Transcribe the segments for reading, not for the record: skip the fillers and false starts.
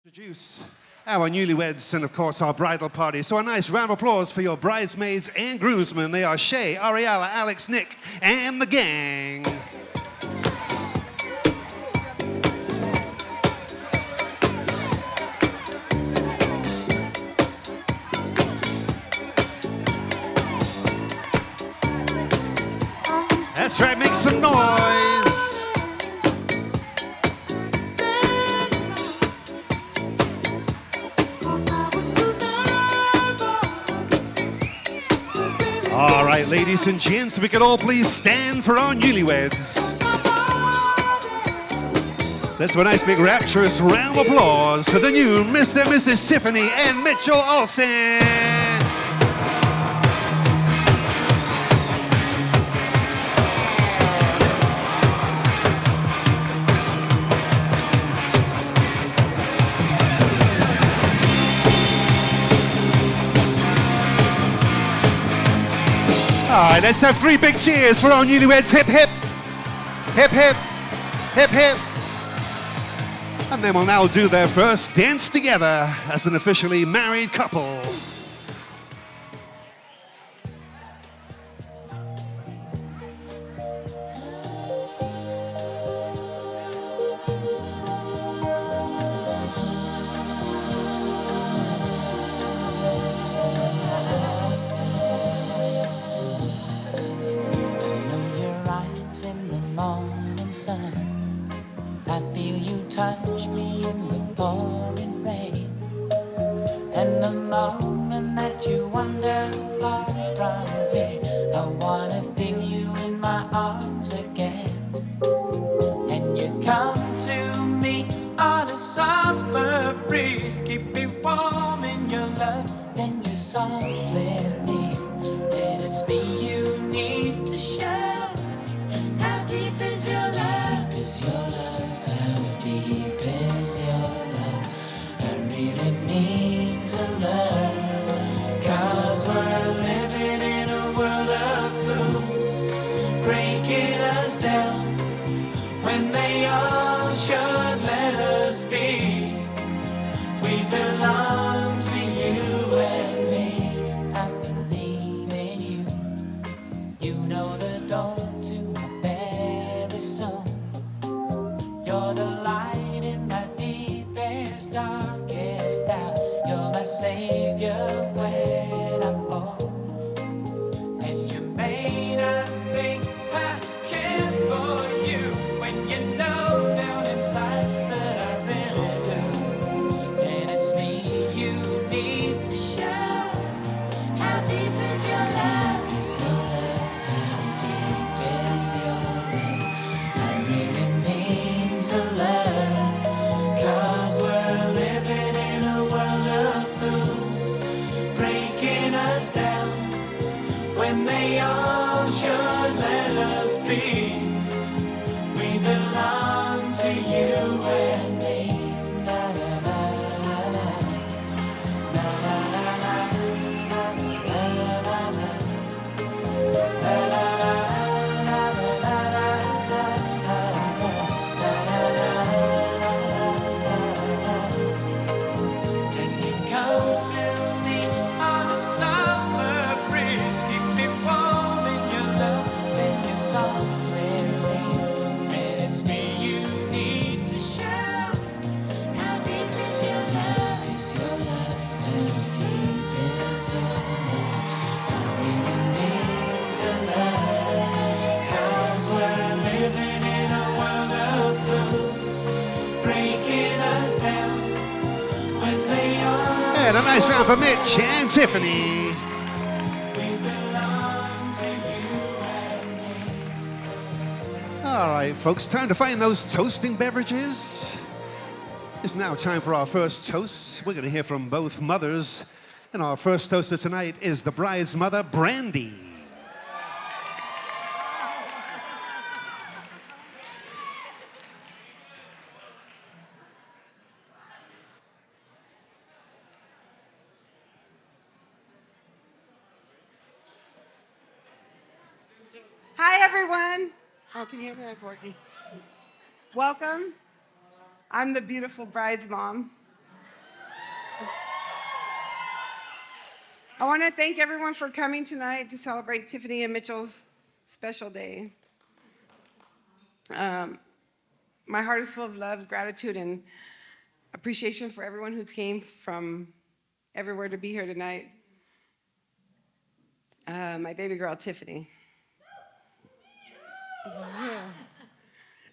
Introduce our newlyweds and, of course, our bridal party. So a nice round of applause for your bridesmaids and groomsmen. They are Shay, Ariella, Alex, Nick, and the gang. That's right, make some noise. All right, ladies and gents, we could all please stand for our newlyweds. Let's have a nice big rapturous round of applause for the new Mr. and Mrs. Tiffany and Mitchell Olsen. All right, let's have three big cheers for our newlyweds. Hip, hip, hip, hip, hip, hip. And then we'll now do their first dance together as an officially married couple. Touch me in the pouring rain, and the moment that you wander far from me, I wanna feel you in my arms again. And you come to me on a summer breeze, keep me warm in your love, then you softly leave. And it's me you need to show. How deep is your love? How deep is your love? Deep is your love, I really need to learn. 'Cause we're living in a world of fools, breaking us down when they all should let us be. We belong to you and me. I believe in you. You know the door to my very soul. You're the light in my deepest, darkest doubt. You're my savior when I fall. And you may not think I care for you when you know down inside that I really do. And it's me you need to show. How deep is your love? Is your love? How deep is your love? I really need to learn. 'Cause we're living in a world of fools, breaking us down when they all should let us be. We belong to you and me. Na na na na na. Na na na na. Na na na na. Na na na softly leave. And it's me you need to show. How deep is your love? Is your love? How deep is your love? I really need to learn. 'Cause we're living in a world of fools, breaking us down when they are. And a nice round for Mitch and Tiffany. All right, folks, time to find those toasting beverages. It's now time for our first toast. We're going to hear from both mothers. And our first toaster tonight is the bride's mother, Brandy. Hi, everyone. Oh, can you hear me? That's working. Welcome. I'm the beautiful bride's mom. I want to thank everyone for coming tonight to celebrate Tiffany and Mitchell's special day. My heart is full of love, gratitude, and appreciation for everyone who came from everywhere to be here tonight. My baby girl, Tiffany.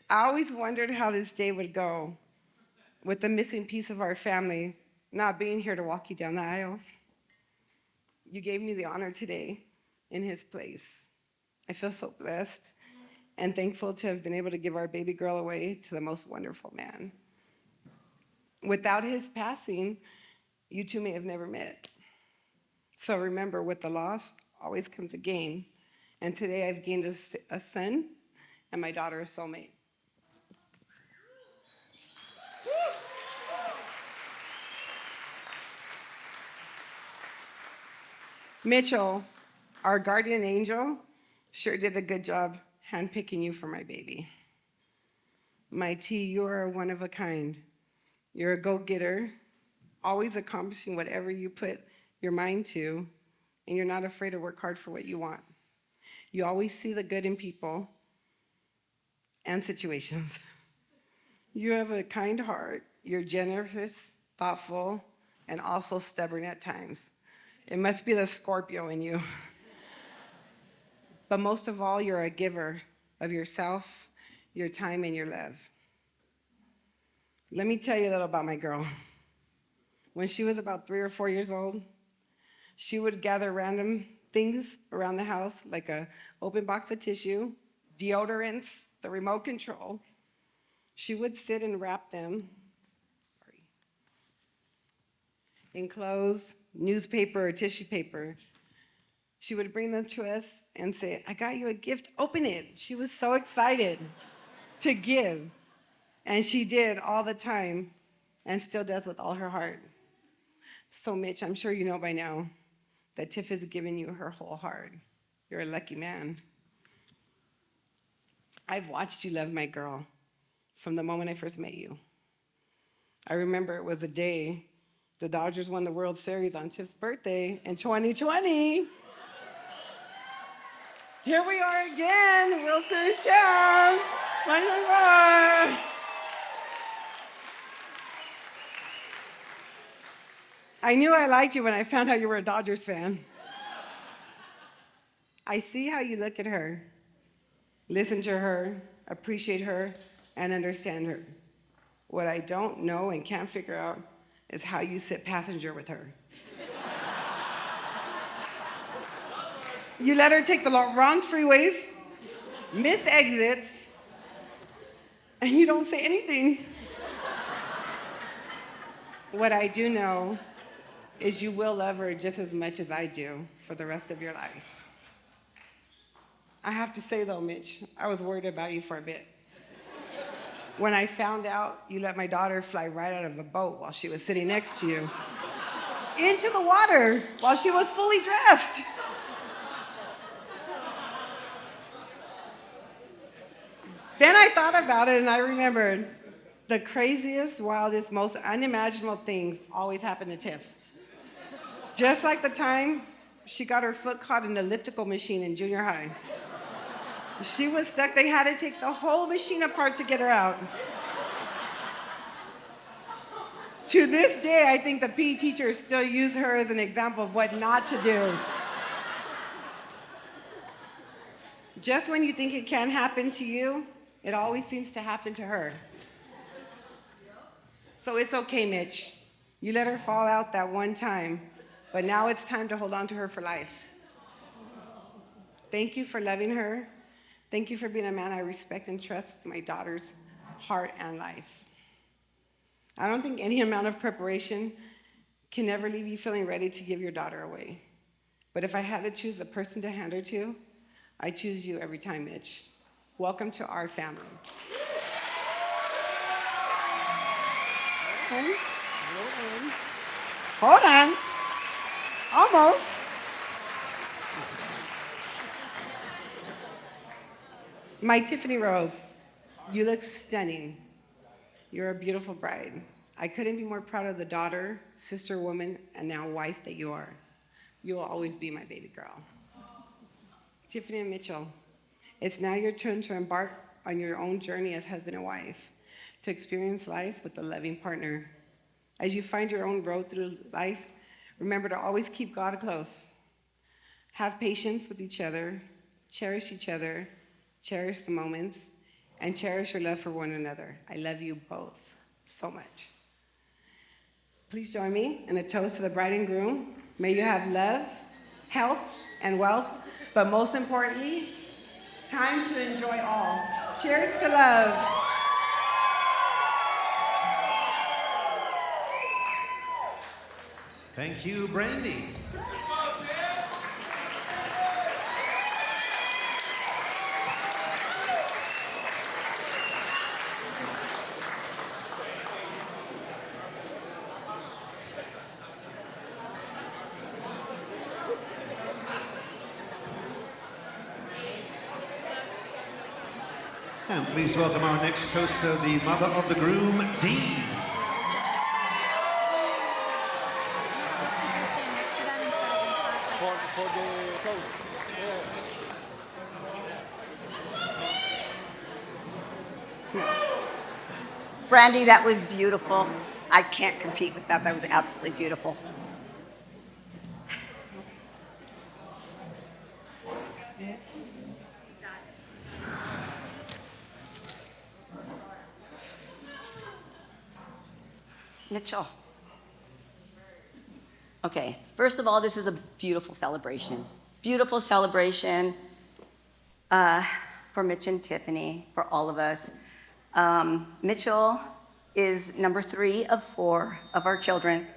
I always wondered how this day would go with the missing piece of our family not being here to walk you down the aisle. You gave me the honor today in his place. I feel so blessed and thankful to have been able to give our baby girl away to the most wonderful man. Without his passing, you two may have never met. So remember, with the loss always comes a gain. And today I've gained a son and my daughter a soulmate. Mitchell, our guardian angel, sure did a good job handpicking you for my baby. My T, you are one of a kind. You're a go-getter, always accomplishing whatever you put your mind to, and you're not afraid to work hard for what you want. You always see the good in people and situations. You have a kind heart. You're generous, thoughtful, and also stubborn at times. It must be the Scorpio in you. But most of all, you're a giver of yourself, your time, and your love. Let me tell you a little about my girl. When she was about 3 or 4 years old, she would gather random things around the house, like an open box of tissue, deodorants, the remote control. She would sit and wrap them in clothes, newspaper, or tissue paper. She would bring them to us and say, I got you a gift, open it. She was so excited to give. And she did all the time and still does with all her heart. So Mitch, I'm sure you know by now that Tiff has given you her whole heart. You're a lucky man. I've watched you love my girl from the moment I first met you. I remember it was the day the Dodgers won the World Series on Tiff's birthday in 2020. Here we are again, World Series champs, 2024. I knew I liked you when I found out you were a Dodgers fan. I see how you look at her, listen to her, appreciate her, and understand her. What I don't know and can't figure out is how you sit passenger with her. You let her take the wrong freeways, miss exits, and you don't say anything. What I do know is you will love her just as much as I do for the rest of your life. I have to say though, Mitch, I was worried about you for a bit. When I found out you let my daughter fly right out of a boat while she was sitting next to you, into the water while she was fully dressed. Then I thought about it and I remembered the craziest, wildest, most unimaginable things always happen to Tiff. Just like the time she got her foot caught in an elliptical machine in junior high. She was stuck. They had to take the whole machine apart to get her out. To this day, I think the PE teachers still use her as an example of what not to do. Just when you think it can happen to you, it always seems to happen to her. So it's okay, Mitch. You let her fall out that one time, but now it's time to hold on to her for life. Thank you for loving her. Thank you for being a man I respect and trust my daughter's heart and life. I don't think any amount of preparation can ever leave you feeling ready to give your daughter away. But if I had to choose the person to hand her to, I choose you every time, Mitch. Welcome to our family. Hold on. Almost. My Tiffany Rose, you look stunning. You're a beautiful bride. I couldn't be more proud of the daughter, sister, woman, and now wife that you are. You will always be my baby girl. Tiffany and Mitchell, it's now your turn to embark on your own journey as husband and wife, to experience life with a loving partner. As you find your own road through life, remember to always keep God close. Have patience with each other, cherish the moments, and cherish your love for one another. I love you both so much. Please join me in a toast to the bride and groom. May you have love, health, and wealth, but most importantly, time to enjoy all. Cheers to love. Thank you, Brandy. And please welcome our next toaster, the mother of the groom, Dee. For the toast. Brandy, that was beautiful. I can't compete with that. That was absolutely beautiful. Mitchell. Okay, first of all, this is a beautiful celebration. Beautiful celebration for Mitch and Tiffany, for all of us. Mitchell is number 3 of 4 of our children.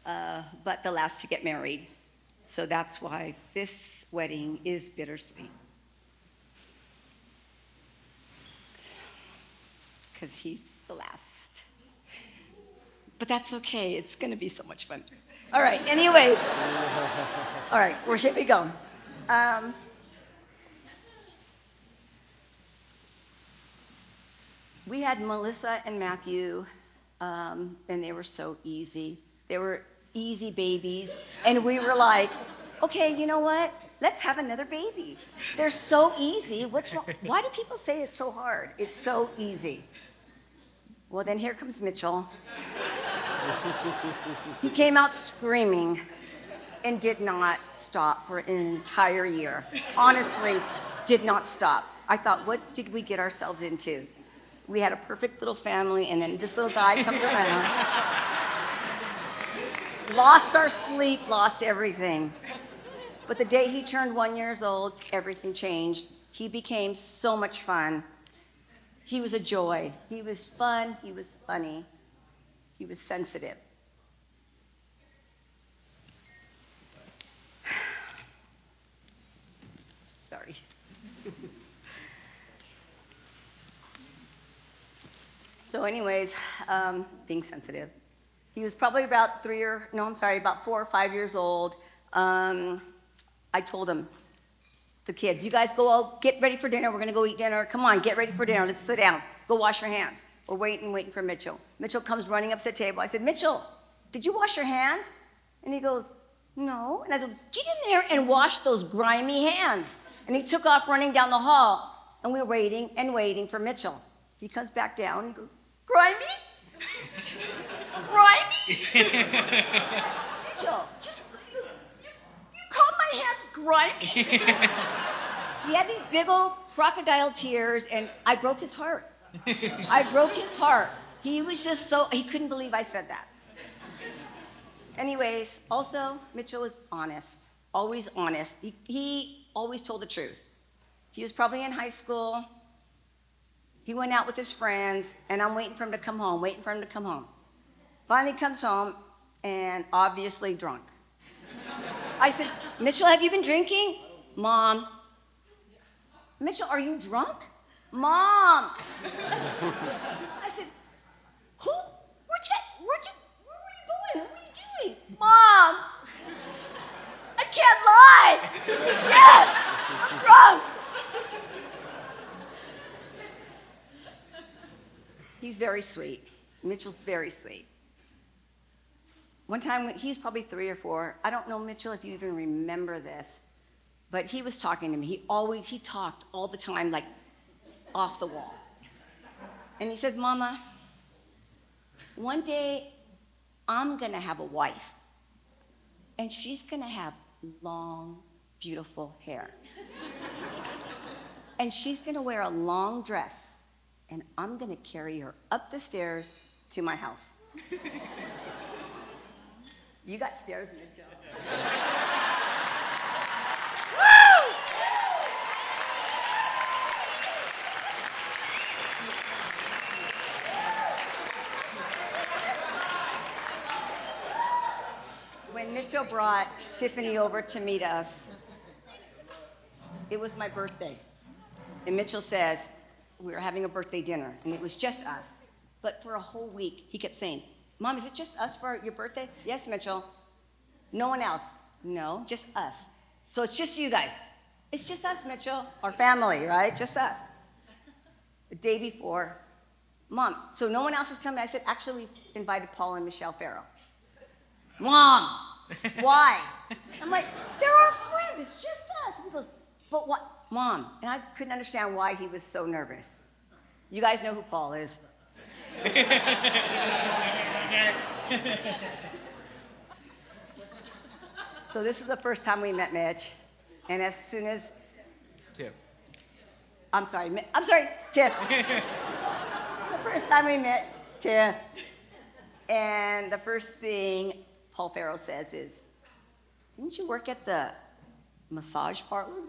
But the last to get married. So that's why this wedding is bittersweet. Because he's the last. But that's okay. It's going to be so much fun. All right, anyways. All right, here we go. We had Melissa and Matthew, and they were so easy. They were easy babies. And we were like, okay, you know what? Let's have another baby. They're so easy. What's wrong? Why do people say it's so hard? It's so easy. Well, then here comes Mitchell. He came out screaming and did not stop for an entire year. Honestly, did not stop. I thought, what did we get ourselves into? We had a perfect little family, and then this little guy comes around. Lost our sleep, lost everything. But the day he turned 1 year old, everything changed. He became so much fun. He was a joy. He was fun. He was funny. He was sensitive. Sorry. So anyways, being sensitive. He was probably about 4 or 5 years old. I told him, the kids, you guys go get ready for dinner. We're going to go eat dinner. Come on, get ready for dinner. Let's sit down. Go wash your hands. We're waiting for Mitchell. Mitchell comes running up to the table. I said, Mitchell, did you wash your hands? And he goes, no. And I said, get in there and wash those grimy hands. And he took off running down the hall. And we were waiting and waiting for Mitchell. He comes back down. And he goes, grimy? Grimy? Mitchell, you called my hands grimy? He had these big old crocodile tears, and I broke his heart. I broke his heart. He was just he couldn't believe I said that. Anyways, also, Mitchell was honest, always honest. He always told the truth. He was probably in high school. He went out with his friends, and I'm waiting for him to come home, Finally comes home, and obviously drunk. I said, Mitchell, have you been drinking? Mom. Mitchell, are you drunk? Mom. I said, where were you going? What were you doing? Mom. I can't lie. Yes, I'm drunk. He's very sweet. Mitchell's very sweet. one time when he's probably 3 or 4, I don't know, Mitchell, if you even remember this, but he was talking to me. He talked all the time, like off the wall. And he said, Mama, one day I'm gonna have a wife, and she's gonna have long, beautiful hair. And she's gonna wear a long dress, and I'm gonna carry her up the stairs to my house. You got stairs in the job. Woo! When Mitchell brought Tiffany over to meet us, it was my birthday. And Mitchell says, we were having a birthday dinner, and it was just us. But for a whole week, he kept saying, Mom, is it just us for your birthday? Yes, Mitchell. No one else? No, just us. So it's just you guys. It's just us, Mitchell. Our family, right? Just us. The day before, Mom, so no one else is coming? I said, actually, we invited Paul and Michelle Farrow. Mom, why? I'm like, they're our friends. It's just us. And he goes, but what? Mom. And I couldn't understand why he was so nervous. You guys know who Paul is. So this is the first time we met Mitch. And as soon as... Tiff. I'm sorry, Tiff. The first time we met Tiff. And the first thing Paul Farrow says is, didn't you work at the massage parlor?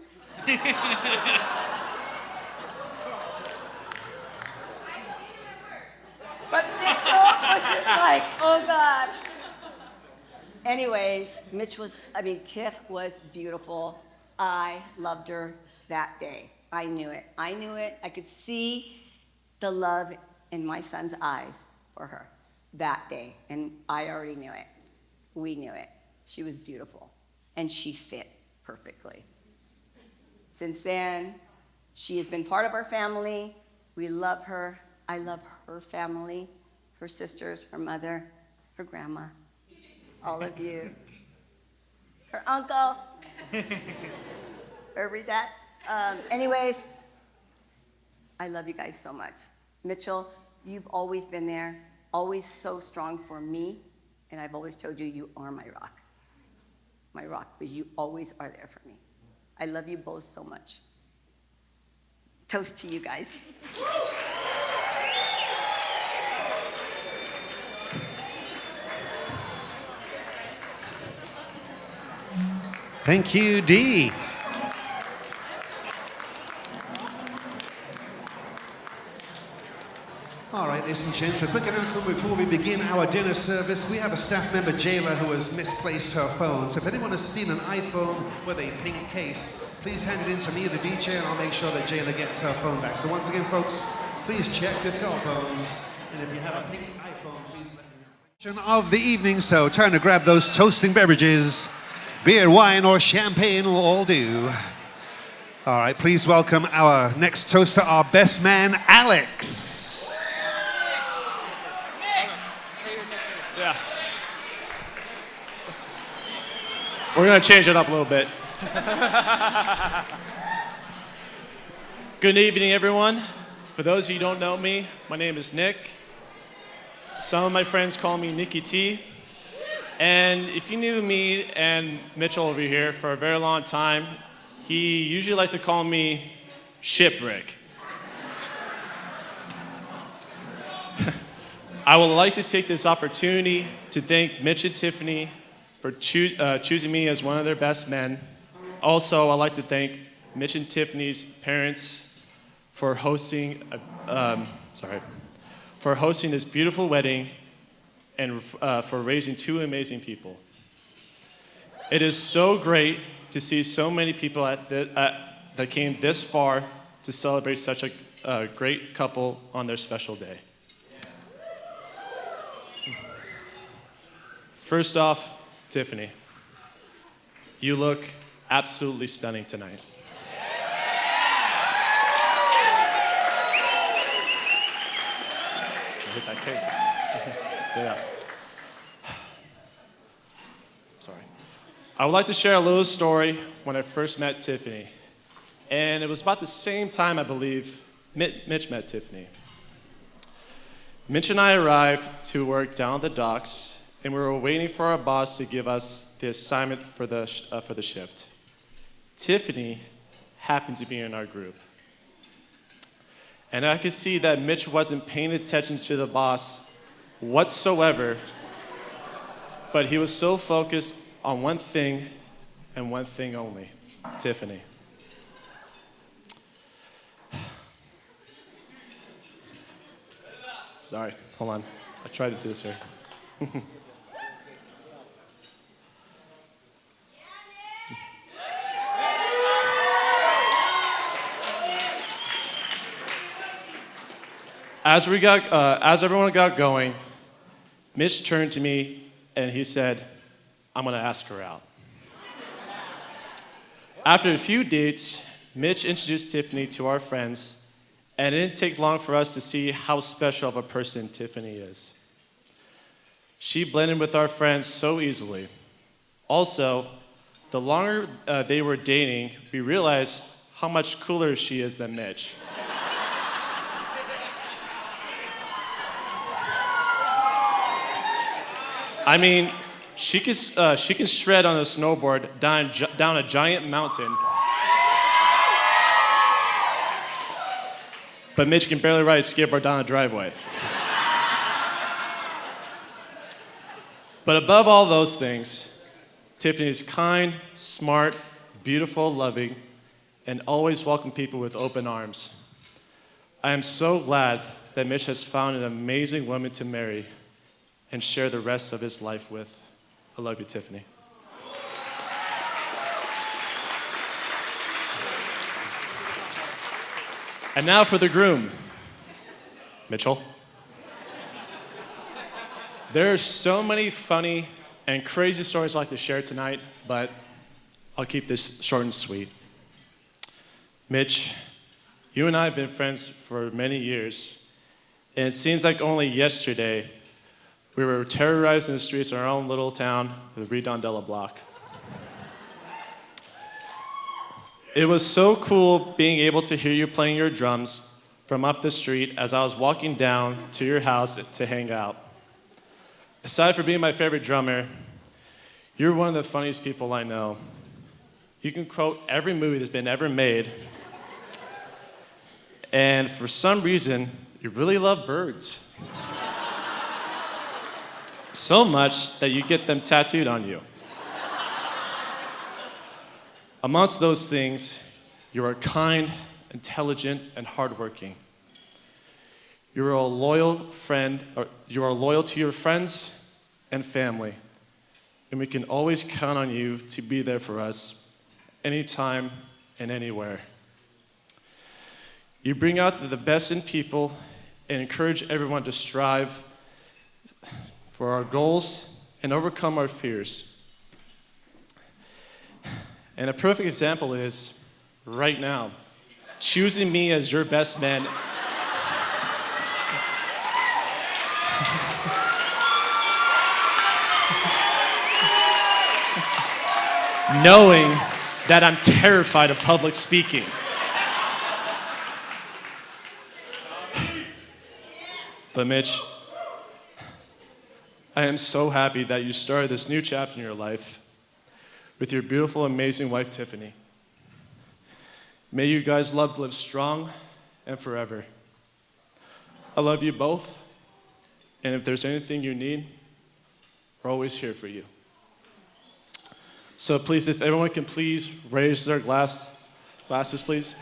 But Mitchell was just like, oh God. Anyways, Tiff was beautiful. I loved her that day. I knew it. I could see the love in my son's eyes for her that day. And I already knew it. We knew it. She was beautiful. And she fit perfectly. Since then, she has been part of our family. We love her. I love her family, her sisters, her mother, her grandma, all of you, her uncle, wherever he's at. Anyways, I love you guys so much. Mitchell, you've always been there, always so strong for me, and I've always told you, you are my rock, because you always are there for me. I love you both so much. Toast to you guys. Thank you, Dee. All right, ladies and gents, a quick announcement before we begin our dinner service. We have a staff member, Jayla, who has misplaced her phone. So if anyone has seen an iPhone with a pink case, please hand it in to me, the DJ, and I'll make sure that Jayla gets her phone back. So once again, folks, please check your cell phones. And if you have a pink iPhone, please let me know. Of the evening, so time to grab those toasting beverages. Beer, wine, or champagne will all do. All right, please welcome our next toaster, our best man, Alex. Yeah. We're going to change it up a little bit. Good evening, everyone. For those of you who don't know me, my name is Nick. Some of my friends call me Nicky T. And if you knew me and Mitchell over here for a very long time, he usually likes to call me Shipwreck. I would like to take this opportunity to thank Mitch and Tiffany for choosing me as one of their best men. Also, I'd like to thank Mitch and Tiffany's parents for hosting this beautiful wedding and for raising 2 amazing people. It is so great to see so many people that came this far to celebrate such a great couple on their special day. First off, Tiffany, you look absolutely stunning tonight. Hit that cake. Yeah. I would like to share a little story when I first met Tiffany. And it was about the same time, I believe, Mitch met Tiffany. Mitch and I arrived to work down at the docks, and we were waiting for our boss to give us the assignment for the shift. Tiffany happened to be in our group. And I could see that Mitch wasn't paying attention to the boss whatsoever, but he was so focused on one thing and one thing only, Tiffany. Sorry, hold on. I tried to do this here. As everyone got going, Mitch turned to me and he said, "I'm gonna ask her out." After a few dates, Mitch introduced Tiffany to our friends, and it didn't take long for us to see how special of a person Tiffany is. She blended with our friends so easily. Also, the longer they were dating, we realized how much cooler she is than Mitch. I mean, she can shred on a snowboard down a giant mountain. But Mitch can barely ride a skateboard down a driveway. But above all those things, Tiffany is kind, smart, beautiful, loving, and always welcome people with open arms. I am so glad that Mitch has found an amazing woman to marry and share the rest of his life with. I love you, Tiffany. And now for the groom, Mitchell. There are so many funny and crazy stories I'd like to share tonight, but I'll keep this short and sweet. Mitch, you and I have been friends for many years, and it seems like only yesterday we were terrorized in the streets of our own little town, the Redondela block. It was so cool being able to hear you playing your drums from up the street as I was walking down to your house to hang out. Aside from being my favorite drummer, you're one of the funniest people I know. You can quote every movie that's been ever made, and for some reason, you really love birds. So much that you get them tattooed on you. Amongst those things, you are kind, intelligent, and hardworking. You are a loyal friend, or you are loyal to your friends and family, and we can always count on you to be there for us anytime and anywhere. You bring out the best in people and encourage everyone to strive for our goals and overcome our fears. And a perfect example is right now, choosing me as your best man. Knowing that I'm terrified of public speaking. But Mitch, I am so happy that you started this new chapter in your life with your beautiful, amazing wife, Tiffany. May you guys' love live strong and forever. I love you both, and if there's anything you need, we're always here for you. So please, if everyone can please raise their glasses, please.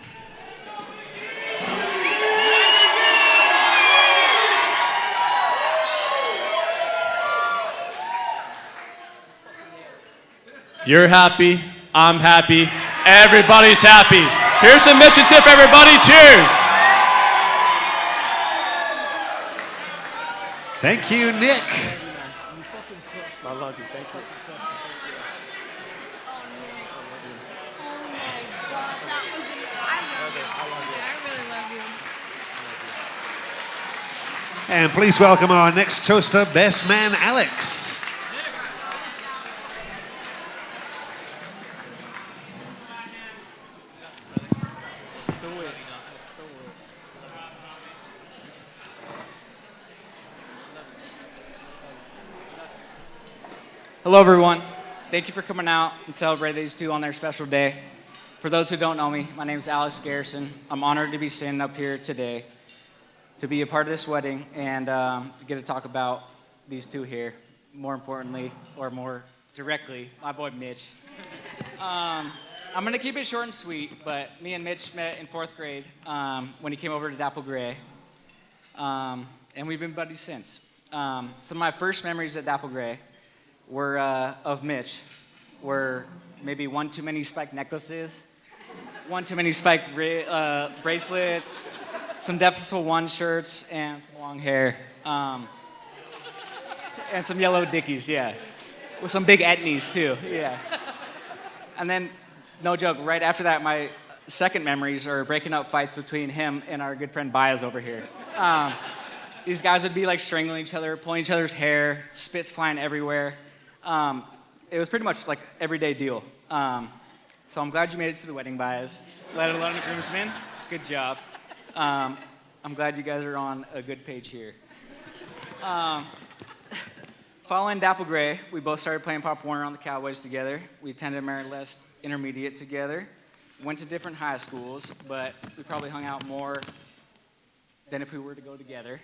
You're happy, I'm happy, everybody's happy. Here's some Mitch and Tiff, everybody, cheers. Thank you, Nick. I love you, thank you. And please welcome our next toaster, best man, Alex. Hello, everyone. Thank you for coming out and celebrating these two on their special day. For those who don't know me, my name is Alex Garrison. I'm honored to be standing up here today to be a part of this wedding and get to talk about these two here. More importantly, or more directly, my boy Mitch. I'm going to keep it short and sweet, but me and Mitch met in 4th grade when he came over to Dapple Gray, and we've been buddies since. Some of my first memories at Dapple Gray were of Mitch were maybe one too many spiked necklaces, one too many spiked bracelets, some Deficit One shirts, and some long hair, and some yellow dickies, yeah, with some big etnies too, yeah. And then, no joke, right after that, my second memories are breaking up fights between him and our good friend Baez over here. These guys would be like strangling each other, pulling each other's hair, spits flying everywhere. It was pretty much like everyday deal. So I'm glad you made it to the wedding, Baez, let alone a groomsman. Good job. I'm glad you guys are on a good page here. Following Dapple Gray, we both started playing Pop Warner on the Cowboys together. We attended Maryland Intermediate together, went to different high schools, but we probably hung out more than if we were to go together.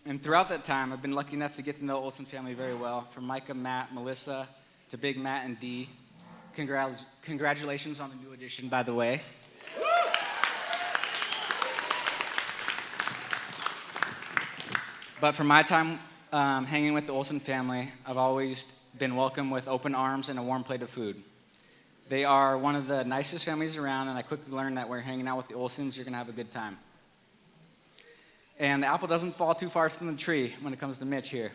And throughout that time, I've been lucky enough to get to know the Olsen family very well, from Micah, Matt, Melissa, to Big Matt and Dee. Congratulations on the new addition, by the way. But from my time hanging with the Olsen family, I've always been welcomed with open arms and a warm plate of food. They are one of the nicest families around, and I quickly learned that when you're hanging out with the Olsens, you're going to have a good time. And the apple doesn't fall too far from the tree when it comes to Mitch here.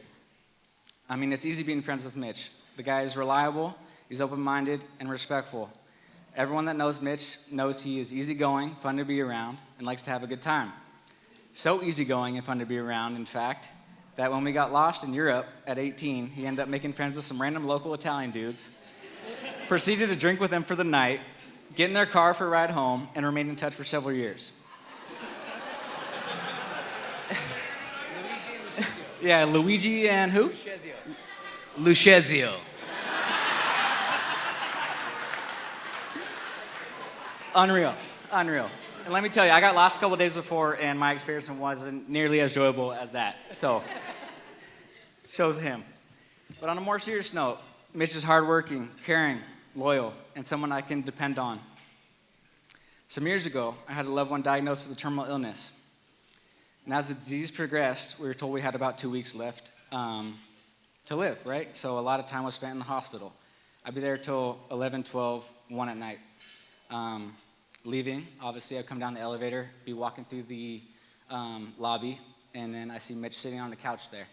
I mean, it's easy being friends with Mitch. The guy is reliable, he's open-minded, and respectful. Everyone that knows Mitch knows he is easygoing, fun to be around, and likes to have a good time. So easygoing and fun to be around, in fact, that when we got lost in Europe at 18, he ended up making friends with some random local Italian dudes, proceeded to drink with them for the night, get in their car for a ride home, and remained in touch for several years. Yeah, Luigi and who? Lucchesio. Unreal. And let me tell you, I got lost a couple days before, and my experience wasn't nearly as enjoyable as that. So, shows him. But on a more serious note, Mitch is hardworking, caring, loyal, and someone I can depend on. Some years ago, I had a loved one diagnosed with a terminal illness. And as the disease progressed, we were told we had about 2 weeks left to live, right? So a lot of time was spent in the hospital. I'd be there till 11, 12, 1 at night. Leaving, obviously, I'd come down the elevator, be walking through the lobby, and then I see Mitch sitting on the couch there.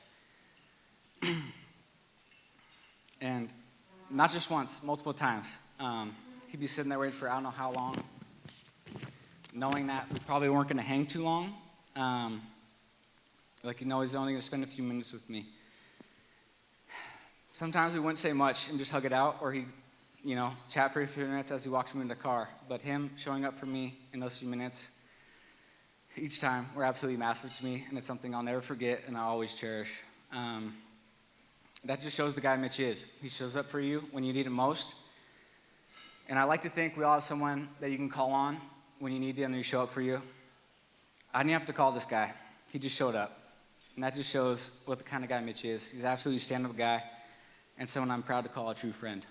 And not just once, multiple times. He'd be sitting there waiting for I don't know how long, knowing that we probably weren't going to hang too long. Like, he's only going to spend a few minutes with me. Sometimes we wouldn't say much and just hug it out, or he'd, chat for a few minutes as he walked me in the car. But him showing up for me in those few minutes, each time, were absolutely massive to me, and it's something I'll never forget and I'll always cherish. That just shows the guy Mitch is. He shows up for you when you need him most. And I like to think we all have someone that you can call on when you need them and they show up for you. I didn't have to call this guy. He just showed up. And that just shows what the kind of guy Mitch is. He's an absolutely stand-up guy and someone I'm proud to call a true friend.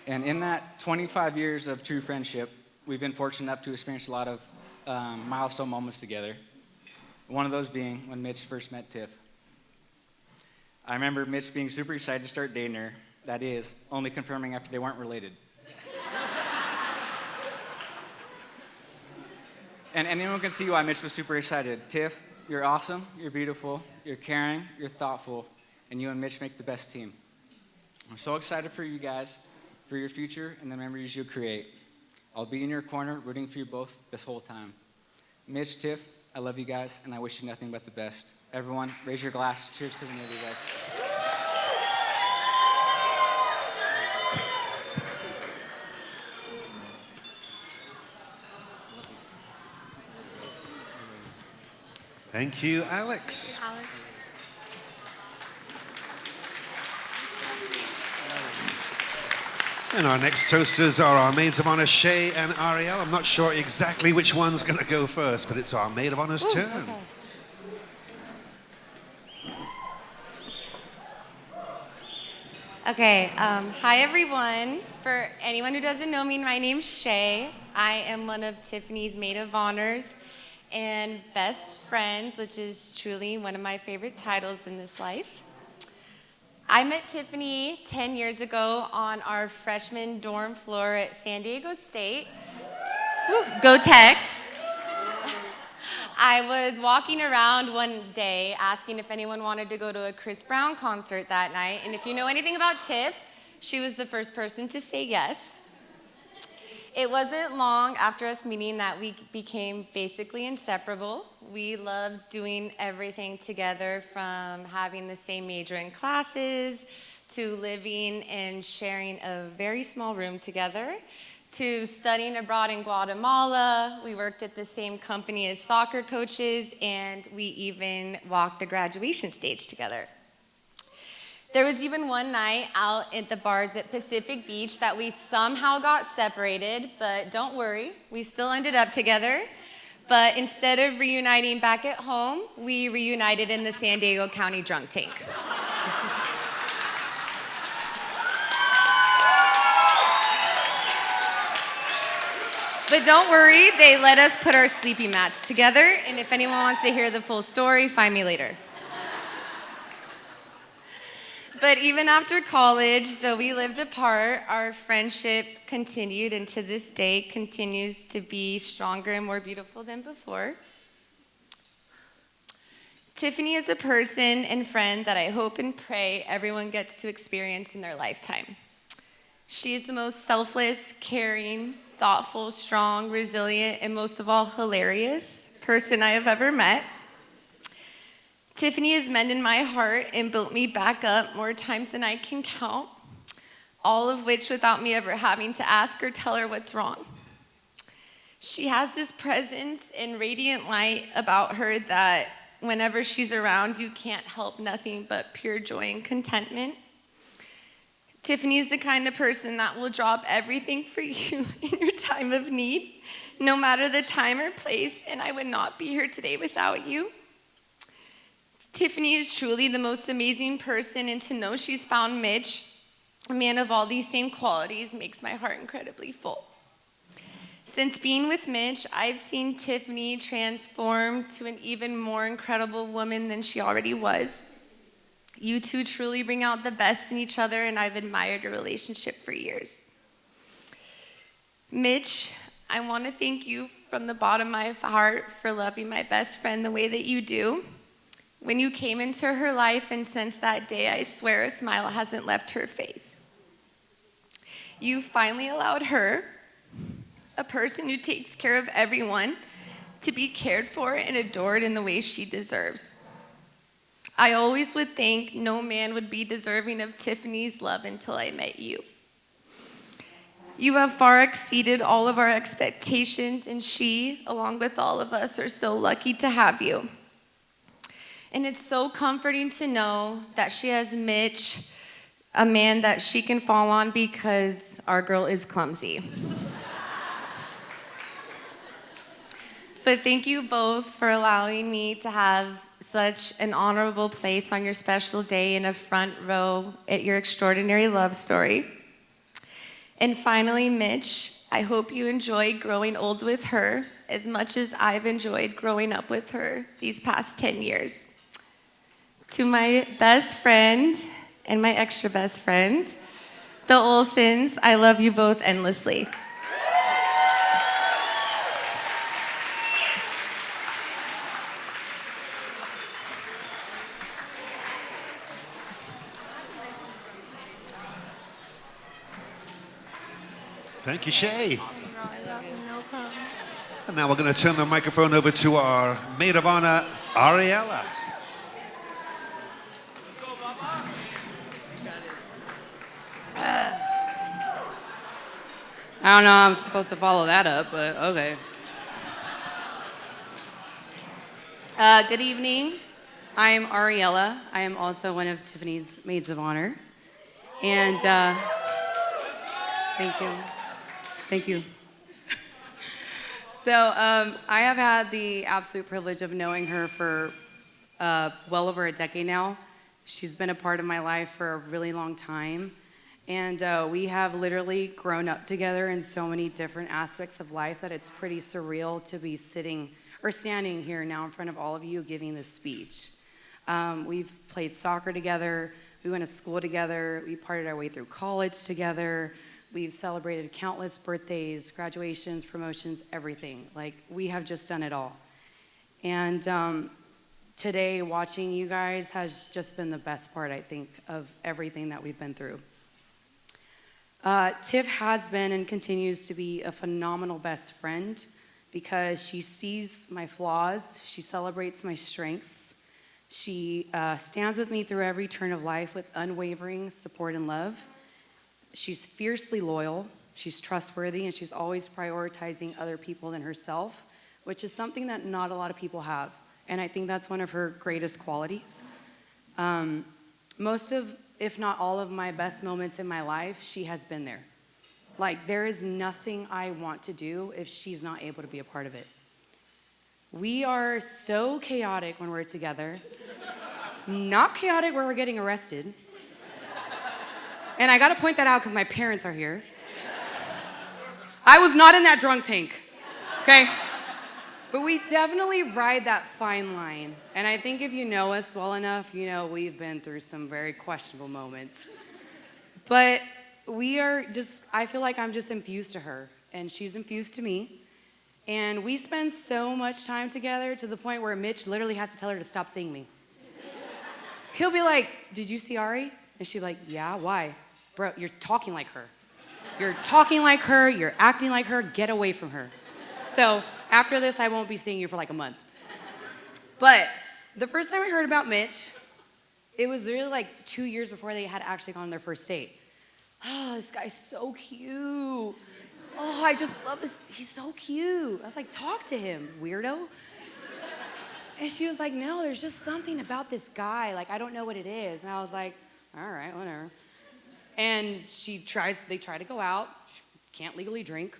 And in that 25 years of true friendship, we've been fortunate enough to experience a lot of milestone moments together. One of those being when Mitch first met Tiff. I remember Mitch being super excited to start dating her. That is, only confirming after they weren't related. And anyone can see why Mitch was super excited. Tiff, you're awesome, you're beautiful, you're caring, you're thoughtful, and you and Mitch make the best team. I'm so excited for you guys, for your future, and the memories you'll create. I'll be in your corner, rooting for you both this whole time. Mitch, Tiff, I love you guys, and I wish you nothing but the best. Everyone, raise your glass. Cheers to the new guys. Thank you, Alex. And our next toasters are our maids of honor, Shay and Ariel. I'm not sure exactly which one's going to go first, but it's our maid of honor's turn. Okay. Okay, hi everyone. For anyone who doesn't know me, my name's Shay. I am one of Tiffany's maid of honors and best friends, which is truly one of my favorite titles in this life. I met Tiffany 10 years ago on our freshman dorm floor at San Diego State. Woo, go Tech! I was walking around one day asking if anyone wanted to go to a Chris Brown concert that night, and if you know anything about Tiff, she was the first person to say yes. It wasn't long after us meeting that we became basically inseparable. We loved doing everything together, from having the same major in classes, to living and sharing a very small room together, to studying abroad in Guatemala. We worked at the same company as soccer coaches, and we even walked the graduation stage together. There was even one night out at the bars at Pacific Beach that we somehow got separated, but don't worry, we still ended up together. But instead of reuniting back at home, we reunited in the San Diego County drunk tank. But don't worry, they let us put our sleeping mats together, and if anyone wants to hear the full story, find me later. But even after college, though we lived apart, our friendship continued, and to this day continues to be stronger and more beautiful than before. Tiffany is a person and friend that I hope and pray everyone gets to experience in their lifetime. She is the most selfless, caring, thoughtful, strong, resilient, and most of all, hilarious person I have ever met. Tiffany has mended my heart and built me back up more times than I can count, all of which without me ever having to ask or tell her what's wrong. She has this presence and radiant light about her that whenever she's around, you can't help nothing but pure joy and contentment. Tiffany is the kind of person that will drop everything for you in your time of need, no matter the time or place, and I would not be here today without you. Tiffany is truly the most amazing person, and to know she's found Mitch, a man of all these same qualities, makes my heart incredibly full. Since being with Mitch, I've seen Tiffany transform to an even more incredible woman than she already was. You two truly bring out the best in each other, and I've admired your relationship for years. Mitch, I want to thank you from the bottom of my heart for loving my best friend the way that you do. When you came into her life, and since that day, I swear a smile hasn't left her face. You finally allowed her, a person who takes care of everyone, to be cared for and adored in the way she deserves. I always would think no man would be deserving of Tiffany's love until I met you. You have far exceeded all of our expectations, and she, along with all of us, are so lucky to have you. And it's so comforting to know that she has Mitch, a man that she can fall on, because our girl is clumsy. But thank you both for allowing me to have such an honorable place on your special day in a front row at your extraordinary love story. And finally, Mitch, I hope you enjoy growing old with her as much as I've enjoyed growing up with her these past 10 years. To my best friend and my extra best friend, the Olsons, I love you both endlessly. Thank you, Shay. And now we're going to turn the microphone over to our maid of honor, Ariella. I don't know how I'm supposed to follow that up, but okay. Good evening. I'm Ariella. I am also one of Tiffany's maids of honor. And thank you. Thank you. So I have had the absolute privilege of knowing her for well over a decade now. She's been a part of my life for a really long time. And we have literally grown up together in so many different aspects of life that it's pretty surreal to be sitting or standing here now in front of all of you giving this speech. We've played soccer together. We went to school together. We partied our way through college together. We've celebrated countless birthdays, graduations, promotions, everything. Like, we have just done it all. And today, watching you guys has just been the best part, I think, of everything that we've been through. Tiff has been and continues to be a phenomenal best friend because she sees my flaws, she celebrates my strengths, she stands with me through every turn of life with unwavering support and love. She's fiercely loyal, she's trustworthy, and she's always prioritizing other people than herself, which is something that not a lot of people have. And I think that's one of her greatest qualities. Most of, if not all of my best moments in my life, she has been there. Like, there is nothing I want to do if she's not able to be a part of it. We are so chaotic when we're together. Not chaotic where we're getting arrested. And I gotta point that out because my parents are here. I was not in that drunk tank, okay? But we definitely ride that fine line. And I think if you know us well enough, you know we've been through some very questionable moments. But we are just, I feel like I'm just infused to her, and she's infused to me. And we spend so much time together to the point where Mitch literally has to tell her to stop seeing me. He'll be like, "Did you see Ari?" And she'll be like, "Yeah, why?" "Bro, you're talking like her. You're talking like her, you're acting like her, get away from her." So after this, I won't be seeing you for like a month. But the first time I heard about Mitch, it was really like 2 years before they had actually gone on their first date. "Oh, this guy's so cute. Oh, I just love this. He's so cute." I was like, "Talk to him, weirdo." And she was like, "No, there's just something about this guy. Like, I don't know what it is." And I was like, "All right, whatever." And they try to go out. She can't legally drink.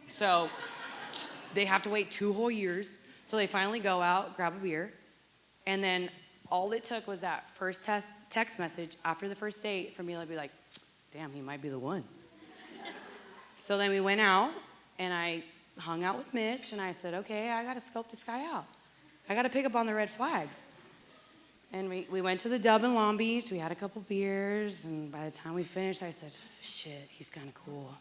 So they have to wait 2 whole years. So they finally go out, grab a beer. And then all it took was that first text message after the first date for me to be like, "Damn, he might be the one." So then we went out, and I hung out with Mitch, and I said, "Okay, I got to scope this guy out. I got to pick up on the red flags." And we went to the Dub in Long Beach. We had a couple beers, and by the time we finished, I said, "Shit, he's kind of cool."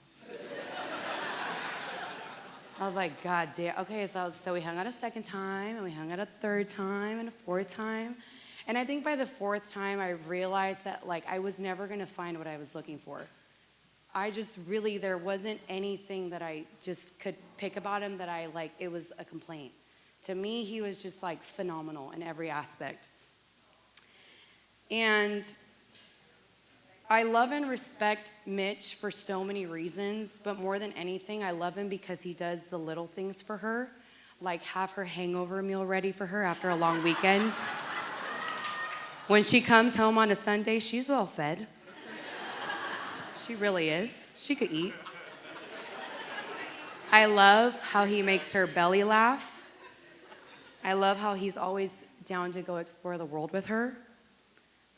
I was like, "God damn." Okay, so we hung out a second time, and we hung out a third time, and a fourth time. And I think by the fourth time, I realized that, like, I was never going to find what I was looking for. There wasn't anything that I just could pick about him that it was a complaint. To me, he was just, like, phenomenal in every aspect. And I love and respect Mitch for so many reasons, but more than anything, I love him because he does the little things for her, like have her hangover meal ready for her after a long weekend. When she comes home on a Sunday, she's well fed. She really is. She could eat. I love how he makes her belly laugh. I love how he's always down to go explore the world with her.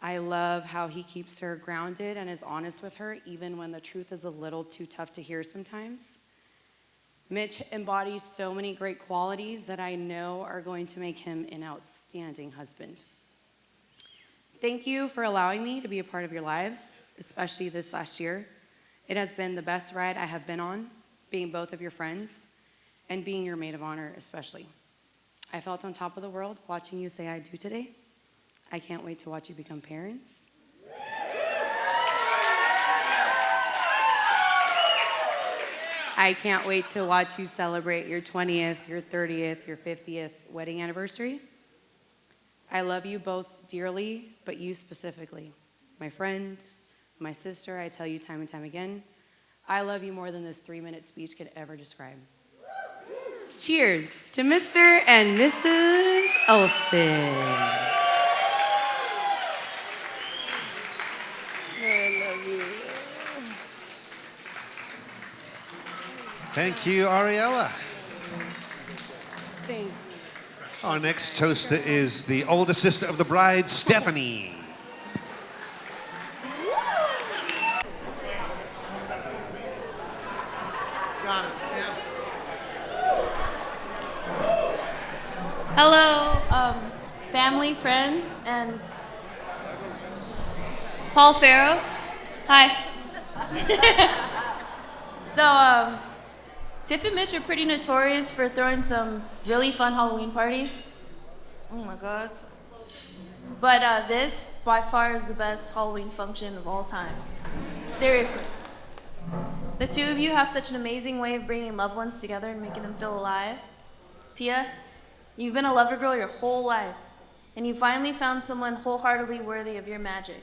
I love how he keeps her grounded and is honest with her, even when the truth is a little too tough to hear sometimes. Mitch embodies so many great qualities that I know are going to make him an outstanding husband. Thank you for allowing me to be a part of your lives, especially this last year. It has been the best ride I have been on, being both of your friends and being your maid of honor especially. I felt on top of the world watching you say "I do" today. I can't wait to watch you become parents. I can't wait to watch you celebrate your 20th, your 30th, your 50th wedding anniversary. I love you both dearly, but you specifically. My friend, my sister, I tell you time and time again, I love you more than this 3-minute speech could ever describe. Cheers to Mr. and Mrs. Olsen. Thank you, Ariella. Thank you. Our next toaster is the older sister of the bride, Stephanie. Hello, family, friends, and Paul Farrow. Hi. So, Tiff and Mitch are pretty notorious for throwing some really fun Halloween parties. Oh my God. But this, by far, is the best Halloween function of all time. Seriously. The two of you have such an amazing way of bringing loved ones together and making them feel alive. Tia, you've been a lover girl your whole life, and you finally found someone wholeheartedly worthy of your magic.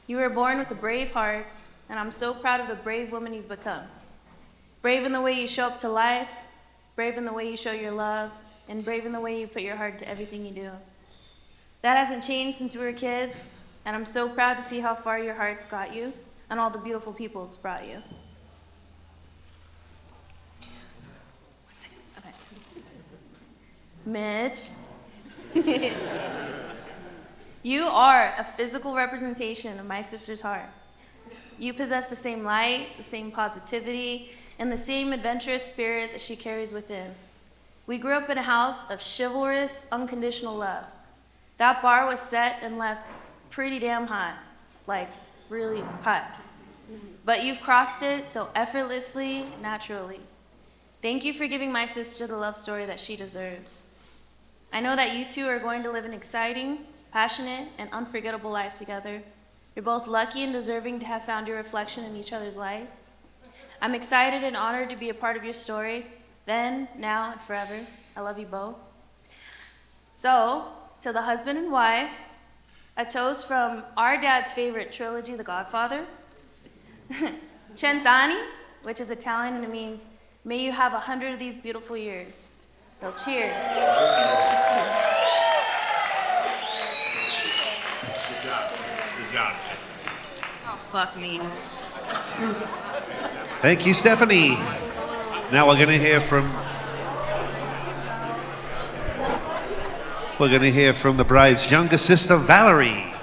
You were born with a brave heart, and I'm so proud of the brave woman you've become. Brave in the way you show up to life, brave in the way you show your love, and brave in the way you put your heart to everything you do. That hasn't changed since we were kids, and I'm so proud to see how far your heart's got you and all the beautiful people it's brought you. Okay. Mitch. You are a physical representation of my sister's heart. You possess the same light, the same positivity, and the same adventurous spirit that she carries within. We grew up in a house of chivalrous, unconditional love. That bar was set and left pretty damn high, like really high. But you've crossed it so effortlessly, naturally. Thank you for giving my sister the love story that she deserves. I know that you two are going to live an exciting, passionate, and unforgettable life together. You're both lucky and deserving to have found your reflection in each other's light. I'm excited and honored to be a part of your story, then, now, and forever. I love you both. So, to the husband and wife, a toast from our dad's favorite trilogy, The Godfather. Cent'anni, which is Italian and it means, may you have 100 of these beautiful years. So cheers. Good job. Oh, fuck me. Thank you, Stephanie. Now we're going to hear from the bride's younger sister, Valerie.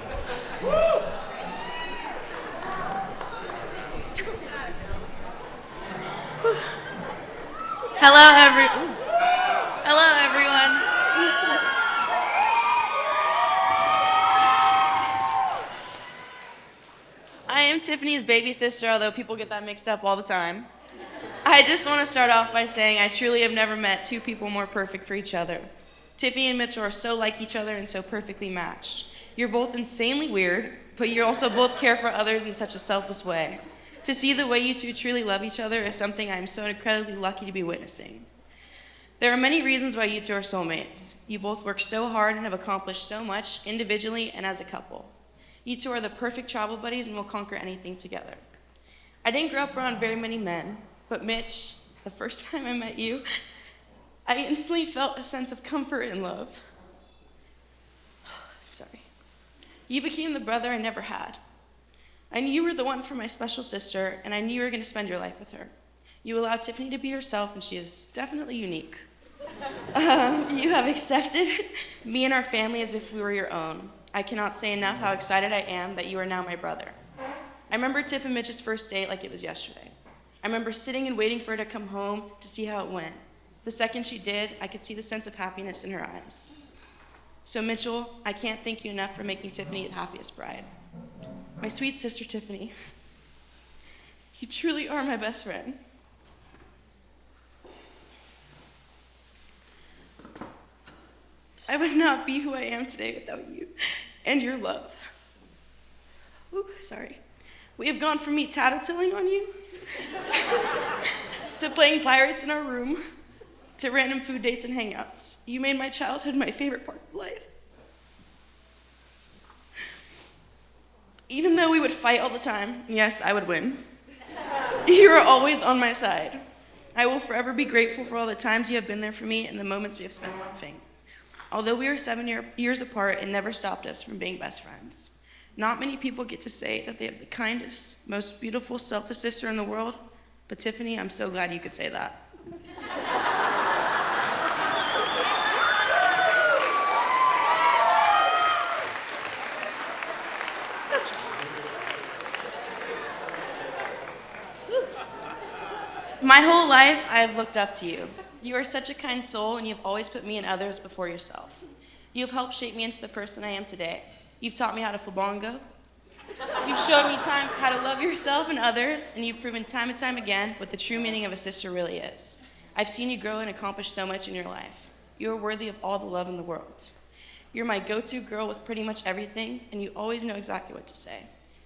Hello, everyone. I am Tiffany's baby sister, although people get that mixed up all the time. I just want to start off by saying I truly have never met two people more perfect for each other. Tiffany and Mitchell are so like each other and so perfectly matched. You're both insanely weird, but you also both care for others in such a selfless way. To see the way you two truly love each other is something I am so incredibly lucky to be witnessing. There are many reasons why you two are soulmates. You both work so hard and have accomplished so much individually and as a couple. You two are the perfect travel buddies and will conquer anything together. I didn't grow up around very many men, but Mitch, the first time I met you, I instantly felt a sense of comfort and love. Sorry. You became the brother I never had. I knew you were the one for my special sister, and I knew you were going to spend your life with her. You allowed Tiffany to be herself, and she is definitely unique. You have accepted me and our family as if we were your own. I cannot say enough how excited I am that you are now my brother. I remember Tiff and Mitch's first date like it was yesterday. I remember sitting and waiting for her to come home to see how it went. The second she did, I could see the sense of happiness in her eyes. So Mitchell, I can't thank you enough for making Tiffany the happiest bride. My sweet sister Tiffany, you truly are my best friend. I would not be who I am today without you and your love. Ooh, sorry. We have gone from me tattletelling on you to playing pirates in our room to random food dates and hangouts. You made my childhood my favorite part of life. Even though we would fight all the time, yes, I would win, you were always on my side. I will forever be grateful for all the times you have been there for me and the moments we have spent laughing. Although we are 7 years apart, it never stopped us from being best friends. Not many people get to say that they have the kindest, most beautiful, selfless sister in the world, but Tiffany, I'm so glad you could say that. My whole life, I have looked up to you. You are such a kind soul, and you have always put me and others before yourself. You have helped shape me into the person I am today. You've taught me how to flamingo. You've showed me how to love yourself and others, and you've proven time and time again what the true meaning of a sister really is. I've seen you grow and accomplish so much in your life. You are worthy of all the love in the world. You're my go-to girl with pretty much everything, and you always know exactly what to say.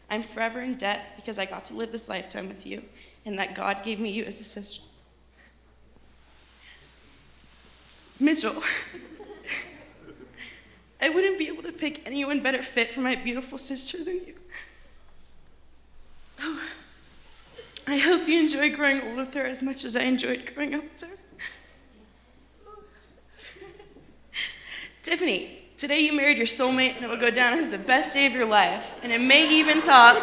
I'm forever in debt because I got to live this lifetime with you, and that God gave me you as a sister. Mitchell, I wouldn't be able to pick anyone better fit for my beautiful sister than you. Oh, I hope you enjoy growing old with her as much as I enjoyed growing up with her. Tiffany, today you married your soulmate, and it will go down as the best day of your life, and it may even top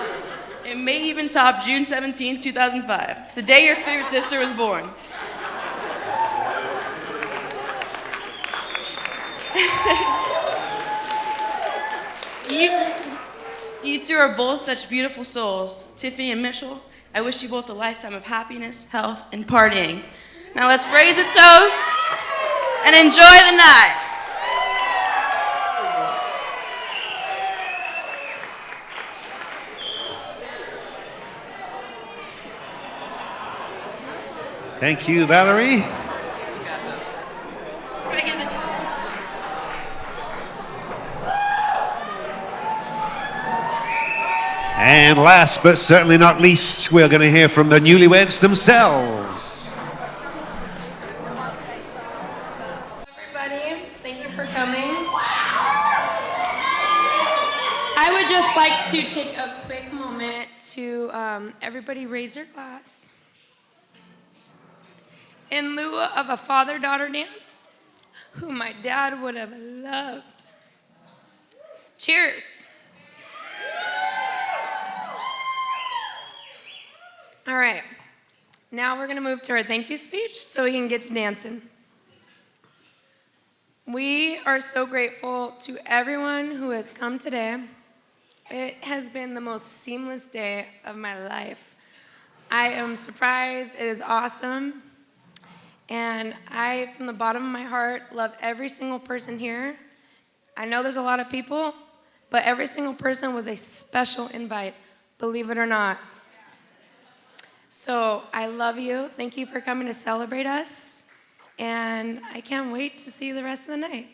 June 17, 2005, the day your favorite sister was born. You two are both such beautiful souls. Tiffany and Mitchell, I wish you both a lifetime of happiness, health, and partying. Now let's raise a toast and enjoy the night. Thank you, Valerie. And last but certainly not least, we're going to hear from the newlyweds themselves. Everybody, thank you for coming. I would just like to take a quick moment to everybody raise your glass. In lieu of a father-daughter dance, who my dad would have loved. Cheers. All right, now we're gonna move to our thank you speech so we can get to dancing. We are so grateful to everyone who has come today. It has been the most seamless day of my life. I am surprised, it is awesome. And I, from the bottom of my heart, love every single person here. I know there's a lot of people, but every single person was a special invite, believe it or not. So I love you. Thank you for coming to celebrate us. And I can't wait to see you the rest of the night.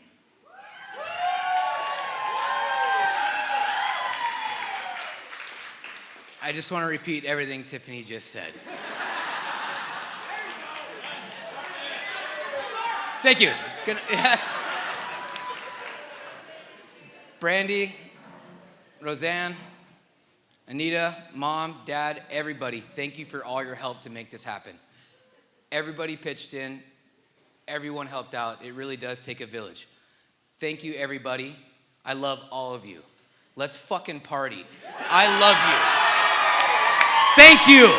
I just want to repeat everything Tiffany just said. Thank you. Brandy, Roseanne, Anita, Mom, Dad, everybody, thank you for all your help to make this happen. Everybody pitched in. Everyone helped out. It really does take a village. Thank you, everybody. I love all of you. Let's fucking party. I love you. Thank you.